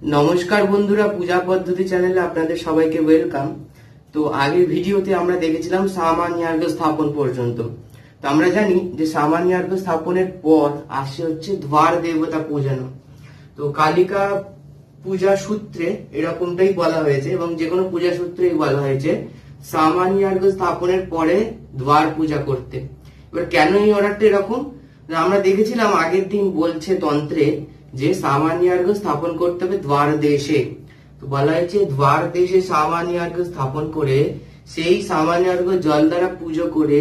নমস্কার বন্ধুরা, পূজা পদ্ধতি চ্যানেলে আপনাদের সবাইকে ওয়েলকাম। তো আগের ভিডিওতে আমরা দেখেছিলাম সামান্যার্ঘ্য স্থাপন পর্যন্ত। তো আমরা জানি যে সামান্যার্ঘ্য স্থাপনের পর আসে হচ্ছে দ্বার দেবতা পূজানো। তো কালিকা পূজা সূত্রে এরকমটাই বলা হয়েছে এবং যে কোনো পূজা সূত্রেই বলা হয়েছে সামান্যার্ঘ্য স্থাপনের পরে দ্বার পূজা করতে। এবার কেন এই অর্ডারটা এরকম, আমরা দেখেছিলাম আগের দিন বলছে তন্ত্রে যে সামান্যার্ঘ্য স্থাপন করতে হবে দ্বার দেশে। তো বলা হয়েছে দ্বার দেশে সামান্যার্ঘ্য স্থাপন করে সেই সামান্যার্ঘ্য জল দ্বারা পুজো করে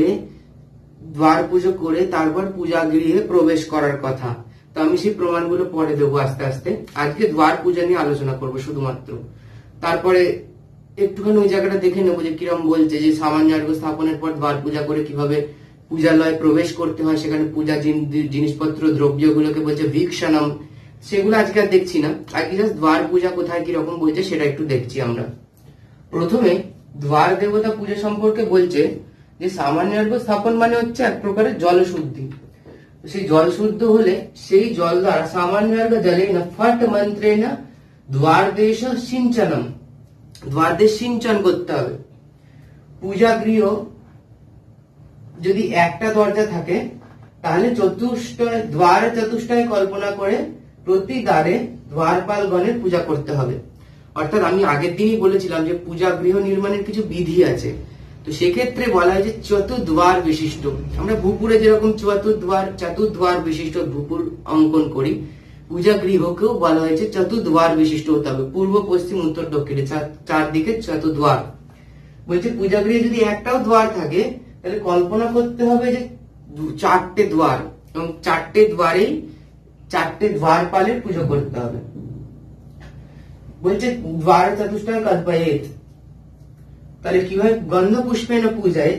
দ্বার পুজো করে তারপর পূজা গৃহে প্রবেশ করার কথা। তো আমি সেই প্রমাণগুলো পরে দেবো আস্তে আস্তে। আজকে দ্বার পূজা নিয়ে আলোচনা করবো শুধুমাত্র। তারপরে একটুখানি ওই জায়গাটা দেখে নেবো যে কিরম বলছে যে সামান্যার্ঘ্য স্থাপনের পর দ্বার পূজা করে কিভাবে পূজালয়ে প্রবেশ করতে হয়, সেখানে পূজা জিনিসপত্র দ্রব্যগুলোকে বলছে ভিক্ষানম। সেগুলো আজকে আর দেখছি না, আজকে জাস্ট দ্বার পূজা কোথায় কিরকম বলছে সেটা একটু দেখছি আমরা। প্রথমে দ্বার দেবতা পূজা সম্পর্কে বলছে যে সামান্যার্ঘ্য স্থাপন মানে হচ্ছে এক প্রকারের জলশুদ্ধি। সেই জল শুদ্ধ হলে সেই জল দ্বারা সামান্যার্ঘ্য জলেন ফট মন্ত্রেণ দ্বার দেশ সিঞ্চনম, দ্বার দেশ সিঞ্চন করতে হবে। পূজা গৃহ যদি একটা দরজা থাকে তাহলে দ্বার চতুষ্টয় কল্পনা করে প্রতি দ্বারে দ্বারপালগণের পূজা করতে হবে। অর্থাৎ আমি আগের দিনই বলেছিলাম যে পূজা গৃহ নির্মাণের কিছু বিধি আছে। তো সেক্ষেত্রে বলা হয় যে চতুর্দ্বার বিশিষ্ট। আমরা ভূপুরে যেরকম চতুর্দ্বার বিশিষ্ট ভূপুর অঙ্কন করি, পূজা গৃহকেও বলা হয়েছে চতুর্দ্বার বিশিষ্ট হতে হবে। পূর্ব পশ্চিম উত্তর দক্ষিণে চারদিকে চতুর্দ্বার। বলছে পূজা গৃহে যদি একটাও দ্বার থাকে তাহলে কল্পনা করতে হবে যে চারটে দ্বার, এবং চারটে দ্বারেই চারটে দ্বারপালের পুজো করতে হবে। বলছে দ্বার চতুষ্টয় কল্পয়েত, তাহলে কিভাবে গন্ধ পুষ্পে না পূজায়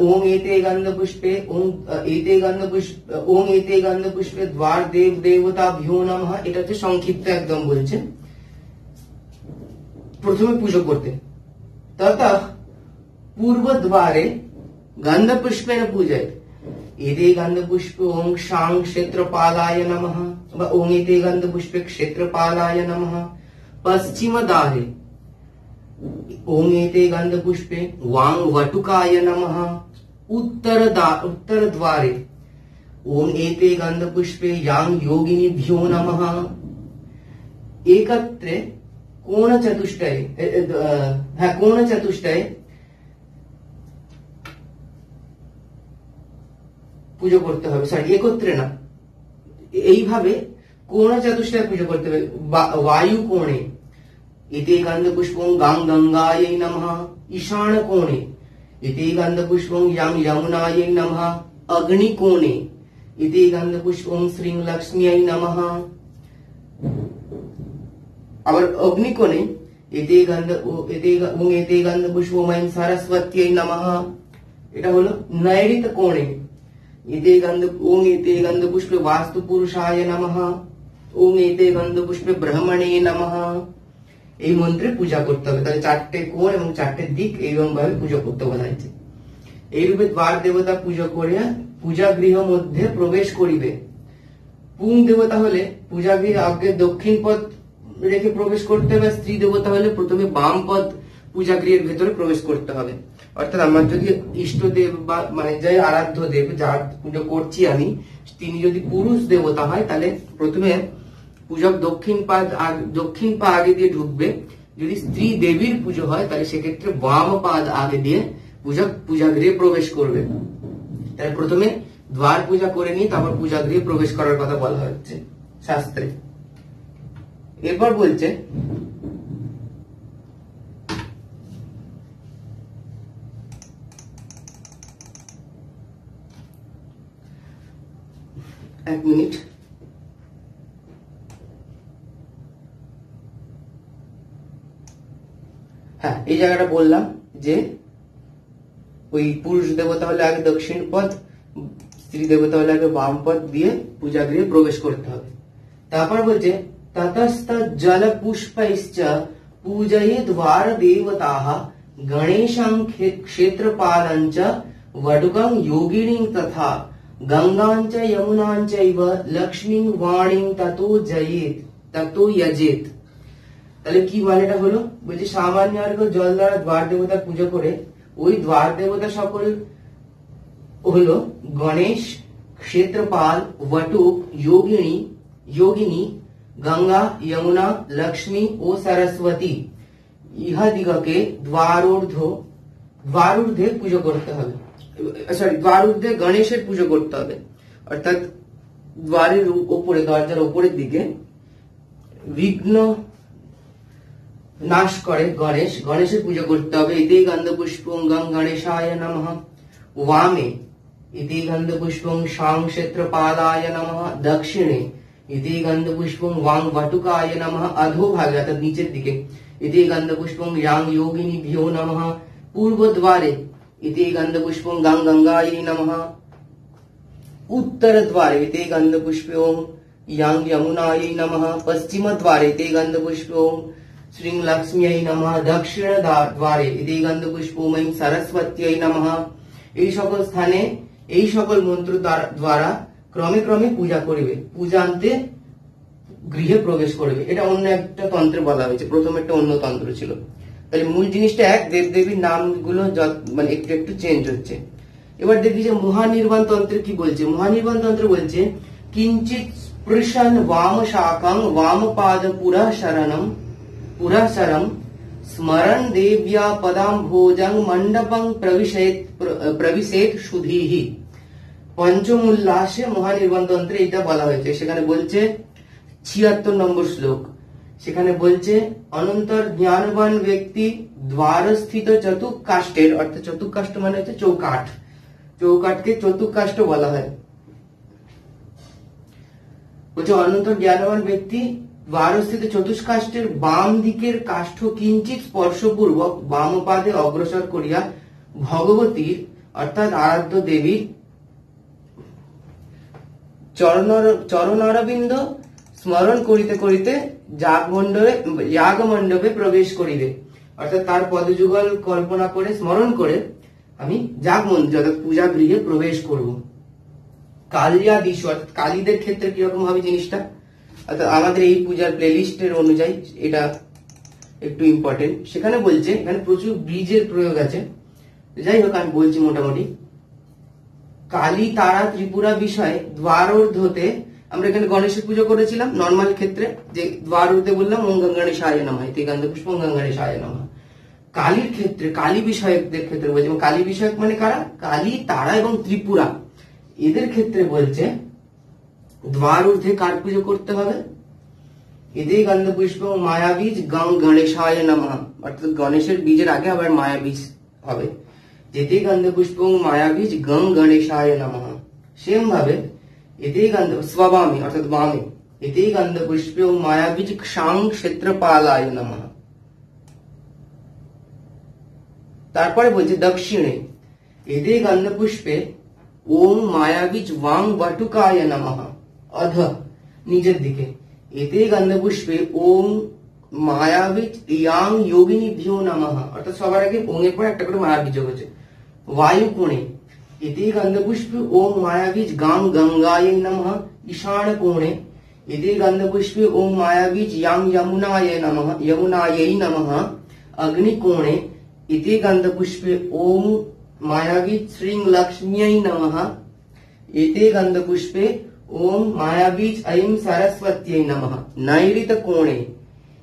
ওং এতে গন্ধ পুষ্পে ওং এতে গন্ধ পুষ্পে দ্বার দেব দেবতা ভ্যো নমঃ। এটা হচ্ছে সংক্ষিপ্ত একদম বলছে প্রথমে পুজো করতে। তথা পূর্ব দ্বারে গন্ধ পুষ্পে না পূজায় এতে গন্ধ পুষ্প ওং শাং ক্ষেত্রপালায় নমঃ বা ওং এতে গন্ধ পুষ্পে ক্ষেত্রপালায় নমঃ। পশ্চিম দ্বারে ওং এতে গন্ধ পুষ্পে ওয়াং বটুকায় নমঃ। উত্তর দ্বারে ওং এতে গন্ধ পুষ্পে ইয়াং যোগিনীভ্যো নমঃ। একত্রে কোণ চতুষ্টয়ে পুজো করতে হবে, সরি একত্রে না, এইভাবে কোণ চতুষ্টয় পুজো করতে হবে। বায়ু কোণে এতে গন্ধ পুষ্পং গাং গঙ্গায় নমঃ। ঈশান কোণে এতে গন্ধ পুষ্পং ইয়াং যমুনায় নমঃ। অগ্নি কোণে এতে গন্ধ পুষ্পং শ্রীং লক্ষ্মীয় নমঃ। আবার অগ্নি কোণে এতে গন্ধ পুষ্পময়ং সরস্বত্যৈ নমঃ। এটা হলো নৈঋত কোণে ওং এতে গন্ধ পুষ্পে বাস্তু পুরুষায় নমঃ। ওং এতে গন্ধ পুষ্পে ব্রহ্মণে নমঃ। এই মন্ত্রে পূজা করতে হবে। তাহলে চারটে কোণ এবং চারটে দিক এইরকম ভাবে পুজো করতে বলা হয়েছে। এইরূপে দ্বার দেবতা পুজো করে পূজা গৃহ মধ্যে প্রবেশ করিবে। পুং দেবতা হলে পূজা গৃহে আগে দক্ষিণ পথ রেখে প্রবেশ করতে হবে। স্ত্রী দেবতা হলে প্রথমে বাম পথ পূজা গৃহের ভেতরে প্রবেশ করতে হবে। অর্থাৎ আমার যদি ইষ্টদেব বা মানে যাই আরাধ্য দেব যার পুজো করছি আমি, তিনি যদি পুরুষ দেবতা হয় তাহলে প্রথমে পূজক দক্ষিণ পা আগে দিয়ে ঢুকবে। যদি স্ত্রী দেবীর পুজো হয় তাহলে সেক্ষেত্রে বাম পাদ আগে দিয়ে পূজক পূজা গৃহে প্রবেশ করবে। তাহলে প্রথমে দ্বার পূজা করে নিয়ে তারপর পূজা গৃহে প্রবেশ করার কথা বলা হচ্ছে শাস্ত্রে। এরপর বলছে এক মিনিট, হ্যাঁ এই জায়গাটা বললাম যে ওই পুরুষ দেবতা হলে আগে দক্ষিণ পথ, স্ত্রী দেবতা হলে আগে বাম পথ দিয়ে পূজা গৃহে প্রবেশ করতে হবে। তারপর বলছে ততস্থ জল পুষ্পৈশ্চ পূজয়ে দ্বার দেবতাঃ গণেশং ক্ষেত্রপালঞ্চ वडुगं योगिनीं तथा गंगां च यमुनां चैव लक्ष्मीं वाणीं ततो जयेत्। ততো যজেত। তাহলে কি মানেটা হলো, বলছে সামান্য অর্ঘ জল দ্বারা দ্বার দেবতার পুজো করে ওই দ্বার দেবতা সকল হলো গণেশ, ক্ষেত্রপাল, বটুক, যোগিনী, গঙ্গা, যমুনা, লক্ষ্মী ও সরস্বতী ইহাদিগকে দ্বারূর্ধ্বে পুজো করতে হবে। সরি, দ্বারূর্ধ্বে গণেশের পুজো করতে হবে, অর্থাৎ দ্বারের উপরে, দরজার উপরের দিকে বিঘ্ন নাশ করে গণেশের পুজো করতে হবে। ইতি গন্ধ পুষ্পং গং গণেশায় নমঃ। वामे इति गंधपुष्पं शां क्षेत्रपालाय नमः। दक्षिणे इति गंधपुष्पं वां वटुकाय नमः। अधोभागे अर्थात नीचे दिके इति गंधपुष्पं यां योगिनीभ्यो नमः। पूर्व द्वारे इति गंधपुष्पं गां गंगायै नमः। उत्तर द्वारे इति गंधपुष्पं यां यमुनायै नमः। पश्चिम द्वारे इति गंधपुष्पं श्रीं लक्ष्म्यै नमः। दक्षिण द्वारे इति गंधपुष्पं ऐं सरस्वत्यै नमः। এই সকল স্থানে এই সকল মন্ত্র দ্বারা ক্রমে ক্রমে পূজা করিবে, পূজান্তে গৃহে প্রবেশ করবে। এটা অন্য একটা তন্ত্রে বলা হয়েছে, প্রথম একটা অন্য তন্ত্র ছিল। তাহলে মূল জিনিসটা এক, দেবদেবীর নামগুলো মানে একটু একটু চেঞ্জ হচ্ছে। এবার দেখি যে মহানির্বাণ তন্ত্রে কি বলছে। মহানির্বাণ তন্ত্র বলছে কিঞ্চিত স্পৃশন বাম শাকং বাম পাদ পুরঃ स्मरण देव्या पदाम भोजं मंडपं प्रविशेत सुधीः। पंचम उल्लासे মহানির্বাণ তন্ত্রে এটা বলা হয়েছে। সেখানে বলছে ৭৬ নম্বর শ্লোক, সেখানে বলছে অনন্তর জ্ঞানবান ব্যক্তি দ্বারস্থিত চতুষ্কাষ্ঠের, অর্থাৎ চতুষ্কাষ্ঠ মানে হচ্ছে চৌকাঠ, চৌকাঠকে চতুষ্কাষ্ঠ বলা হয়। বলছে অনন্তর জ্ঞানবান ব্যক্তি দ্বারস্থিত চতুষ্কাষ্ঠের বাম দিকের কাষ্ঠ কিঞ্চিত স্পর্শপূর্বক বাম পাদে অগ্রসর করিয়া ভগবতীর অর্থাৎ আরাধ্য দেবীর চরণারবিন্দ স্মরণ করিতে করিতে যাগমণ্ডপে প্রবেশ করিবে। অর্থাৎ তার পদযুগল কল্পনা করে স্মরণ করে আমি যাগমণ্ডপ অর্থাৎ পূজা গৃহে প্রবেশ করব। কালিয়াদিশু অর্থাৎ কালীদের ক্ষেত্রে কিরকম হবে জিনিসটা, অর্থাৎ আমাদের এই পূজার প্লেলিস্টের অনুযায়ী এটা একটু ইম্পর্টেন্ট। সেখানে বলছে, এখানে প্রচুর বীজের প্রয়োগ আছে, যাই হোক আমি বলছি মোটামুটি। কালী তারা ত্রিপুরা বিষয়ে দ্বারোর্ধ্বতে, আমরা এখানে গণেশের পুজো করেছিলাম নর্মাল ক্ষেত্রে, যে দ্বারোর্ধ্বে বললাম ওম গঙ্গণেশায় নমঃ, ইতি গন্ধপুষ্পং গঙ্গণেশায় নমঃ। কালীর ক্ষেত্রে, কালী বিষয়কদের ক্ষেত্রে বলছে, কালী বিষয়ক মানে কারা, কালী তারা এবং ত্রিপুরা, এদের ক্ষেত্রে বলছে দ্বারূর্ধ্বে কার পুজো করতে হবে, ইতি গন্ধপুষ্পং মায়াবীজ গং গণেশায় নমঃ, অর্থাৎ গণেশের বীজের আগে আবার মায়াবীজ হবে। ইতি গন্ধপুষ্পং মায়াবীজ গং গণেশায় নমঃ। সেম ভাবে ইতি গন্ধ স্ববামে অর্থাৎ বামে ইতি গন্ধপুষ্পং মায়াবীজ ক্ষাং ক্ষেত্রপালায় নমঃ। তারপরে বলছে দক্ষিণে ইতি গন্ধপুষ্পে ওম মায়াবীজ ওয়াং বটুকায় নমঃ। অধ নিচের দিকে ইতি গন্ধপুষ্পে ওম মায়াবীজ ইয়াং যোগিনীভ্যো নমঃ, অর্থাৎ সবার আগে ওং এর পর একটা করে মায়াবীজ যোগ হচ্ছে। वायु कोणे इति गंधपुष्प ओम मायाबीज गां गंगाय नमः। ईशान कोणे इति गंधपुष्प ओम मायाबीज यां यमुनाय नमः, यमुनायै नमः। अग्नि कोणे इति गंधपुष्प ओम मायाबीज श्रीं लक्ष्म्यै नमः। इति गंधपुष्प ओम मायाबीज ऐं सरस्वत्यै नमः। नैऋत कोणे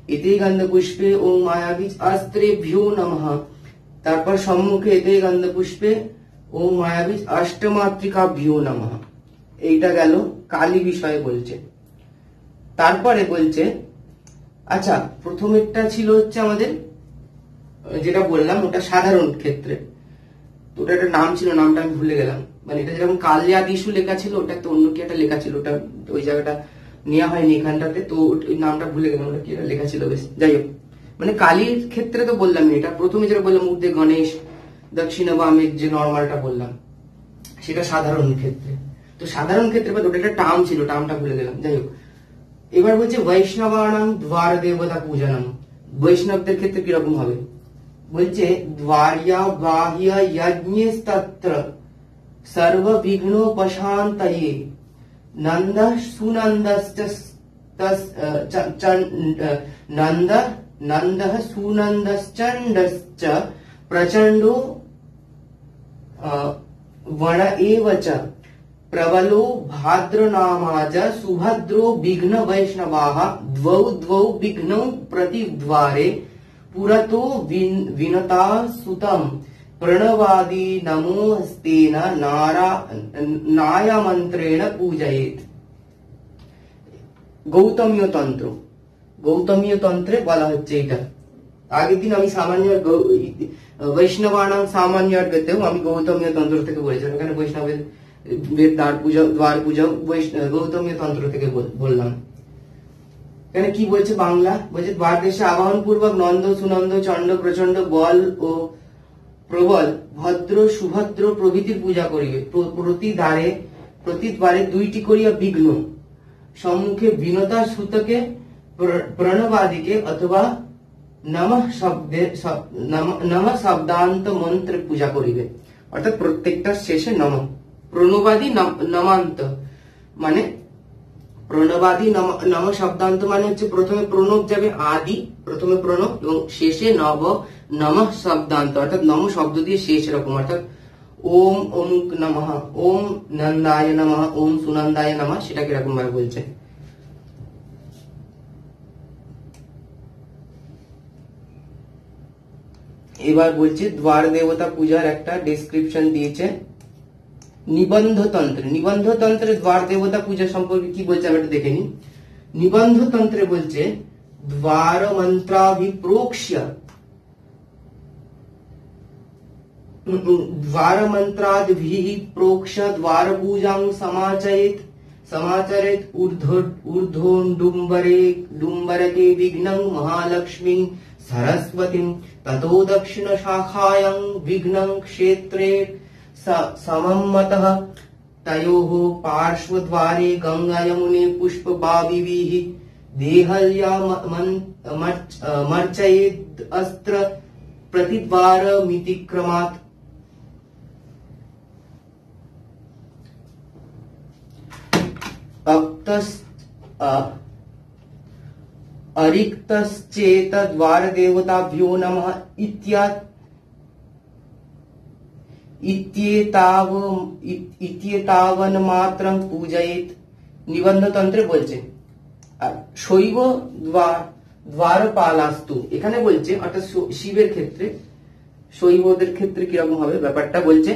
इति गंधपुष्प ओम मायाबीज अस्त्रेभ्यो नमः। তারপর সম্মুখে এতে গন্ধপুষ্পে ওম মায়াবীজ অষ্টমাতৃকাভ্যো নমঃ। এইটা গেল কালী বিষয়ে বলছে। তারপরে বলছে, আচ্ছা প্রথমেরটা ছিল হচ্ছে আমাদের যেটা বললাম ওটা সাধারণ ক্ষেত্রে, ওটা একটা নাম ছিল, নামটা আমি ভুলে গেলাম, মানে এটা যেরকম কালিয়াদিশু লেখা ছিল ওটা একটা অন্য কি একটা লেখা ছিল, ওটা ওই জায়গাটা নেওয়া হয়নি এখানটাতে, তো ওই নামটা ভুলে গেলাম ওটা কি লেখা ছিল বেশ। যাই হোক, মানে কালীর ক্ষেত্রে তো বললাম এটা, প্রথমে যেটা বললাম ঊর্ধ্বে গণেশ দক্ষিণে বামের যে নর্মালটা বললাম সেটা সাধারণ ক্ষেত্রে। তো সাধারণ ক্ষেত্রে ওটা একটা টার্ম ছিল, টার্মটা ভুলে গেলাম। যাই হোক, এবার বলছে বৈষ্ণবানাং দ্বার দেবতা পূজনম। বৈষ্ণবদের ক্ষেত্রে কিরকম হবে, বলছে দ্বার্যা বাহ্য যজ্ঞস্তত্র সর্ব বিঘ্নোপশান্তয়ে নন্দ সুনন্দশ্চ नंद नंदः सुनंदश्चंडश्च प्रचंडो वण एव च प्रबलो भाद्रनामाज सुभद्रो विघ्न वैष्णवाः द्वौ द्वौ विघ्नौ प्रतिद्वारे पुरतो विनता सुतम् प्रणवादि नमोस्तेन नायमंत्रेण पूजयेत्। गौतमीय तंत्र, गौतमीय तंत्रे বলা হচ্ছে এটা। আগের দিন আমি সামান্য বৈষ্ণবানাং সামান্যার্ঘ্যতেও আমি গৌতমীয় তন্ত্র থেকে বলেছিলাম, এখানে বৈষ্ণবের দ্বার পূজা গৌতমীয় তন্ত্র থেকে বললাম। এখানে কি বলছে বাংলা, বলছে দ্বার দেশে আবাহন পূর্বক নন্দ সুনন্দ চন্ড প্রচন্ড বল ও প্রবল ভদ্র সুভদ্র প্রভৃতির পূজা করিবে। প্রতিদ্বারে দুইটি করিয়া বিঘ্ন, সম্মুখে বিনতা সুতকে প্রণবাদিকে অথবা নমঃ শব্দান্ত মন্ত্রে পূজা করিবে। অর্থাৎ প্রত্যেকটা শেষে নমঃ, প্রণবাদি নমান্ত মানে প্রণবাদি নম শব্দান্ত মানে হচ্ছে প্রথমে প্রণব যাবে আদি, প্রথমে প্রণব এবং শেষে নমঃ শব্দান্ত, অর্থাৎ নম শব্দ দিয়ে শেষ এরকম, অর্থাৎ ওম অমুক নমঃ, ওম নন্দায় নমঃ, ওম সুনন্দায় নমঃ, সেটাকে এরকম ভাবে বলছে। এবার বলছে দ্বার দেবতা পূজার একটা ডেসক্রিপশন দিয়েছে। নিবন্ধ তন্ত্রে, নিবন্ধ তন্ত্রে দ্বার দেবতা পূজা সম্পর্কে কি বলছে আমরা একটু দেখে নিই। নিবন্ধ তন্ত্রে বলছে দ্বার মন্ত্রাভিপ্রোক্ষ্য द्वार मंत्रादिभिः प्रोक्ष्य द्वार पूजां समाचरेत् ऊर्ध्वोडुम्बरे विघ्नं महालक्ष्मीं सरस्वतीं ततो दक्षिण शाखायां विघ्नं क्षेत्रे समम्मतः तयोः पार्श्वद्वारे गंगा यमुने पुष्पबाविभिः देहल्या मर्चयेत् अस्त्र प्रतिद्वारमितिक्रमात्। अरिक्तश्चेत द्वार देवताभ्यो नमः इत्येतावन मात्रं पूजयेत्। নিবন্ধ তন্ত্রে বলছে শৈব দ্বারপালাস্তু, এখানে বলছে অর্থাৎ শিবের ক্ষেত্রে, শৈবদের ক্ষেত্রে কিরকম হবে ব্যাপারটা বলছে।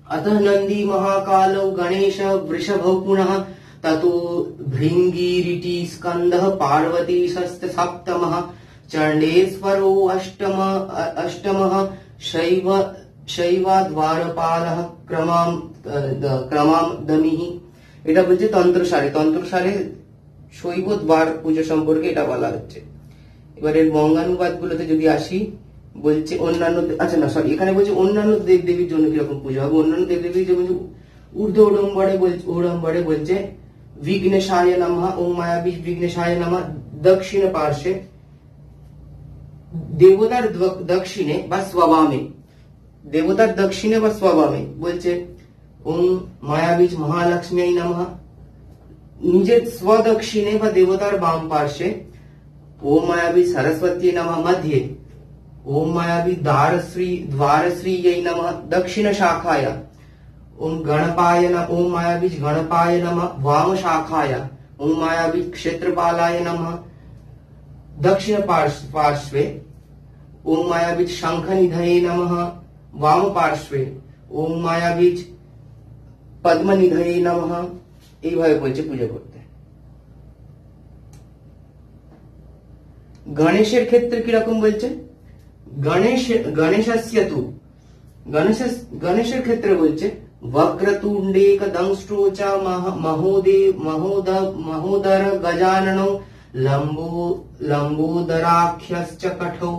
अतः नंदी महाकालौ गणेश वृषभौ पुनः ततो भृंगीरिटी स्कंदः पार्वती सप्तमः चंडेश्वरो अष्टमः शैवाद्वारपालः क्रमादमिः। এটা বলছে তন্ত্রসারে, তন্ত্রসারে শৈব দ্বার পূজা সম্পর্কে এটা বলা হচ্ছে। এবারে বঙ্গানুবাদ গুলোতে যদি আসি, বলছে অন্যান্য, আচ্ছা না সরি, এখানে বলছে অন্যান্য দেব দেবীর জন্য কিরকম পুজো হবে। অন্যান্য দেব দেবীর জন্য ঊর্ধ্ব ওড়ম্বরে বলছে विघ्नेशाय नमः, ओम मायावी विघ्नेशाय नमः। दक्षिण पार्श्वे देवतार दक्षिणे বা স্ববামে, দেবতার দক্ষিণে বা স্ববামে বলছে ওম মায়াবীজ মহালক্ষ্মী নমঃ। নিজের স্বদক্ষিণে বা দেবতার বাম পার্শ্বে ओम मायावी सरस्वती नमः। मध्य ओम मायावी द्वारश्रीयै नमः। दक्षिण शाखाय ओम गणपाय नमः, ओम मायावी गणपाय नमः। वाम शाखाय ओम मायावी क्षेत्रपालाय नमः। दक्षिण पार्श्वे ओम मायावी शंखनिधये नमः। वाम पार्श्वे ओम मायावी पद्मनिधये नमः। এইভাবে বলছে পূজা করতে। গণেশের ক্ষেত্রে কিরকম বলছে, গণেশের ক্ষেত্রে বলছে वक्रतुण्डेकदंष्ट्रोच महोदर गजाननो लंबोदराख्यश्च कठो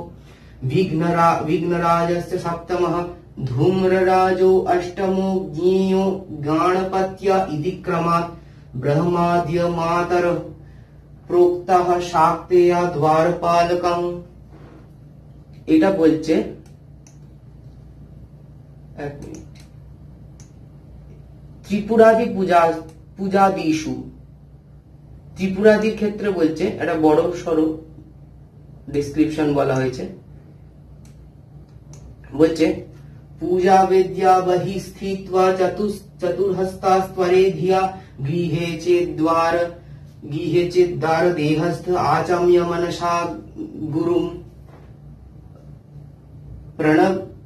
विघ्नराजस्य सप्तमः धूम्रराजो अष्टमो ज्ञेयो गणपत्य इति क्रमात् ब्रह्माद्य मातर प्रोक्तः शाक्तेया द्वारपालकं। এটা বলছে এক মিনিট, त्रिपुरादि पूजादिषु ত্রিপুরাদির ক্ষেত্রে বলছে একটা বড় সড়ো ডিসক্রিপশন বলা হয়েছে, বলছে পূজা বেদ্যা বহি স্থিত্বা চতুর্হস্তাস্ত্বরে ধিয়া গৃহে চেদ্দ্বার দেহস্থ আচম্য মনসা গুরুম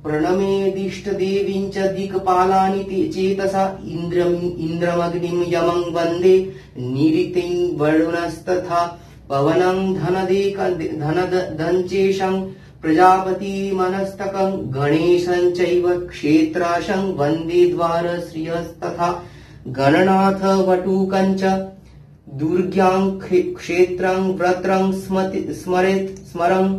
प्रणमेदिष्ट देवीं च दिक्पालानि चेतसा इन्द्रमग्निं यमं वन्दे निरितिं वरुणस्तथा पवनं धनदञ्चेशं प्रजापतिमनस्तकं गणेशं चैव क्षेत्राशं वन्दे द्वारश्रियस्तथा गणनाथ वटुकं च दुर्ग्यां क्षेत्रं व्रत्रं स्मरं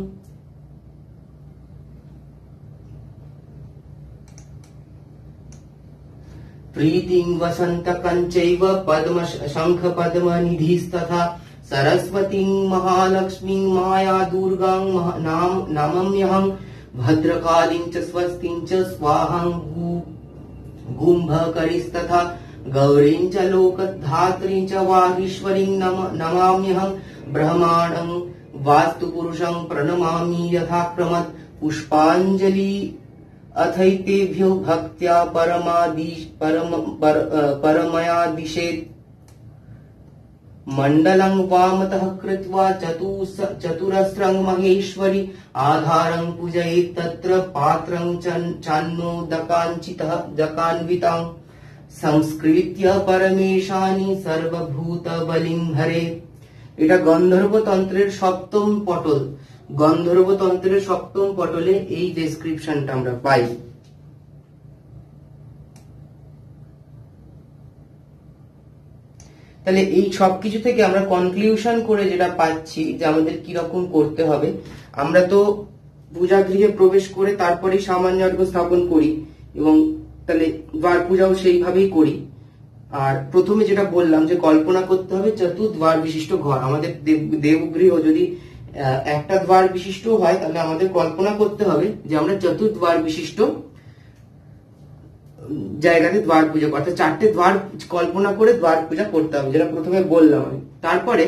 प्रीतिं वसन्तकञ्चैव पद्म शंख पद्मनिधिस्तथा सरस्वतीं महालक्ष्मीं माया दुर्गां नमाम्यहं भद्रकालीं च स्वस्तिं च स्वाहां गुम्भकरीस्तथा गौरीं च लोकधात्रीं च वागीश्वरीं नमाम्यहं ब्रह्माणं वास्तुपुरुषं प्रणमामि यथाक्रमत् पुष्पाञ्जलि अथैतेभ्यो भक्त्या परमयादिशेत् मण्डलं वामतः कृत्वा चतुरस्रं महेश्वरी आधारं पूजयेत् तत्र पात्रं चान्नोदकान्वितां संस्कृत्य परमेशानि सर्वभूतबलिं हरे। এটা গন্ধর্বতন্ত্রের সপ্তম পটল, গন্ধর্বতন্ত্রের সপ্তম পটলে এই ডেসক্রিপশনটা আমরা পাই। তাহলে এই সবকিছু থেকে আমরা কনক্লুশন করে যেটা পাচ্ছি যে আমাদের কি রকম করতে হবে, আমরা তো পূজাগৃহে প্রবেশ করে তারপরে সামান্যার্ঘ স্থাপন করি এবং তাহলে দ্বার পূজাও সেইভাবেই করি। আর প্রথমে যেটা বললাম যে কল্পনা করতে হবে চতুর্দ্বার বিশিষ্ট ঘর। আমাদের দেবগৃহ যদি একটা দ্বার বিশিষ্ট হয় তাহলে আমাদের কল্পনা করতে হবে যে আমরা চতুর্দ্বার বিশিষ্ট জায়গাতে দ্বার পূজা, অর্থাৎ চারটে দ্বার কল্পনা করে দ্বার পূজা করতে হবে, যেটা প্রথমে বললাম আমি। তারপরে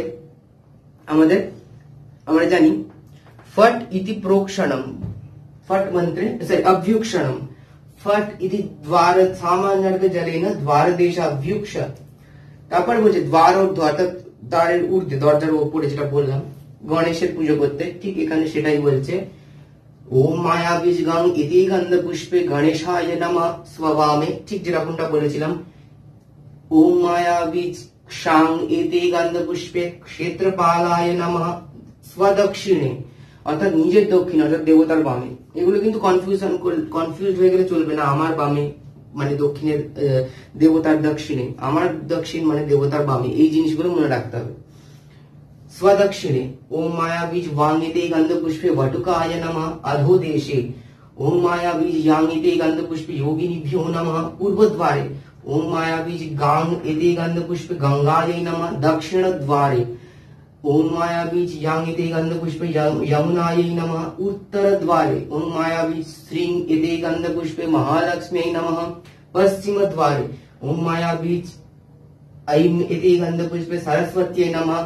আমরা জানি ফট ইতি প্রোক্ষণম, ফট মন্ত্রে অভ্যুক্ষণম, ফট ইতি দ্বার সামান্যার্ঘ জলেন দ্বার দেশ অভ্যুক্ষ। তারপর বলছে দ্বার ঊর্ধ্ব, অর্থাৎ দ্বারের ঊর্ধ্বে দরজার উপরে, যেটা বললাম গণেশের পুজো করতে, ঠিক এখানে সেটাই বলছে ওম মায়া বীজ গং ইতি গন্ধ পুষ্পে গণেশায় নমঃ স্ববামে, ঠিক যেরকমটা বলেছিলাম ওম মায়া বীজ শাং ইতি গন্ধ পুষ্পে ক্ষেত্রপালায় নমঃ স্বদক্ষিণে, অর্থাৎ নিজের দক্ষিণ, অর্থাৎ দেবতার বামে। এগুলো কিন্তু কনফিউজ হয়ে গেলে চলবে না। আমার বামে মানে দক্ষিণের দেবতার দক্ষিণে, আমার দক্ষিণ মানে দেবতার বামে, এই জিনিসগুলো মনে রাখতে হবে। स्वदक्षिणे ओम मायाबीज वांगिते गंधपुष्पे वटुकाय नमः अधोदेशे ओम मायाबीज यांगिते गंधपुष्पे योगिनीभ्यो नमः पूर्वद्वारे ओम मायाबीज गांग एते गंधपुष्पे गंगायै नमः दक्षिणद्वारे ओम मायाबीज यांगिते गंधपुष्पे यमुनायै नमः उत्तरद्वारे ओम मायाबीज श्रीं एते गंधपुष्पे महालक्ष्म्यै नमः पश्चिमद्वारे ओम मायाबीज ऐं एते गंधपुष्पे सरस्वत्यै नमः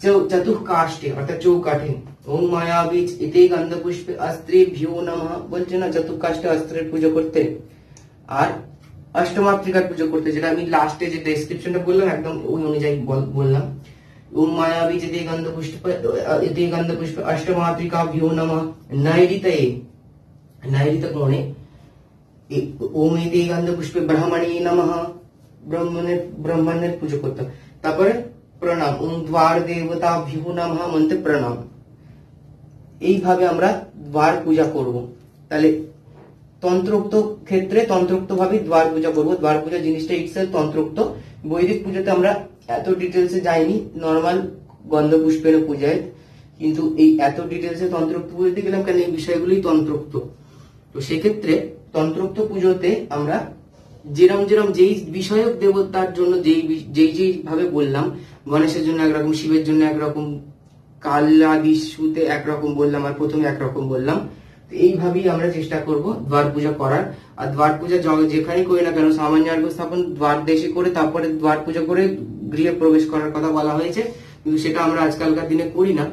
चतुष्काष्ठे अर्थात चौकाठे ओम मायाबीज इते गंधपुष्पे अस्त्रेभ्यो नमः, বলছে না চতুষ্কাষ্ঠে অস্ত্রের পুজো করতে আর অষ্টমাতৃকার পুজো করতে, যেটা আমি লাস্টে যে ডেসক্রিপশনটা বললাম একদম ওই অনুযায়ী বললাম। ओम मायाबीज इते गंधपुष्पे अष्टमातृकाभ्यो नमः नैऋतये, नैऋत कोणे ओम इते गंधपुष्पे ब्रह्मणे नमः, ব্রাহ্মণের পুজো করতে। তারপরে প্রণাম ওম দ্বার দেবতাভ্যো নমঃ মন্ত্রে প্রণাম। এইভাবে আমরা দ্বার পূজা করব। তাহলে তন্ত্রোক্ত ক্ষেত্রে তন্ত্রোক্ত ভাবে দ্বার পূজা করব। দ্বার পূজা জিনিসটা ইটসেলফ তন্ত্রোক্ত। বৈদিক পুজোতে আমরা এত ডিটেলসে যাইনি, নর্মাল গন্ধ পুষ্পের পূজায়, কিন্তু এই এত ডিটেলসে তন্ত্রোক্ত পুজোতে গেলাম কেন, এই বিষয়গুলোই তন্ত্রোক্ত। তো সেক্ষেত্রে তন্ত্রোক্ত পুজোতে আমরা যেরম যেই বিষয়ক দেবতার জন্য যেই ভাবে বললাম, গণেশের জন্য একরকম, শিবের জন্য একরকম, কালাদিশুতে একরকম বললাম আর প্রথমে একরকম বললাম। তো এইভাবেই আমরা চেষ্টা করব দ্বার পূজা করার। আর দ্বার পূজা যেখানে করি না কেন সামান্যার্ঘ স্থাপন দ্বার দেশে করে তারপরে দ্বার পূজা করে গৃহে প্রবেশ করার কথা বলা হয়েছে, কিন্তু সেটা আমরা আজকালকার দিনে করি না।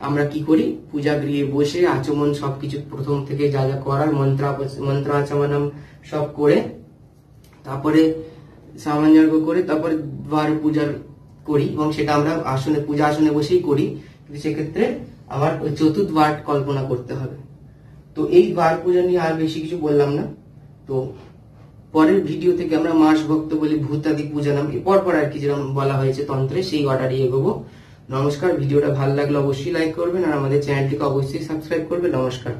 আমরা কি করি, পূজা গৃহে বসে আচমন সবকিছু প্রথম থেকে যা যা করার মন্ত্র আচমনম সব করে তারপরে সামান্যার্ঘ করে তারপরে দ্বার পূজার করি, এবং সেটা আমরা পূজা আসনে বসেই করি। কিন্তু সেক্ষেত্রে আবার ওই চতুর্দ্বার কল্পনা করতে হবে। তো এই দ্বার পূজা নিয়ে আর বেশি কিছু বললাম না। তো পরের ভিডিও থেকে আমরা মাস ভক্ত বলি, ভূতাদি পূজা নাম পরপর আর কি যেরকম বলা হয়েছে তন্ত্রে, সেই অর্ডারে এগোবো। নমস্কার। ভিডিওটা ভালো লাগলে অবশ্যই লাইক করবেন, আর আমাদের চ্যানেলটিকে অবশ্যই সাবস্ক্রাইব করবেন। নমস্কার।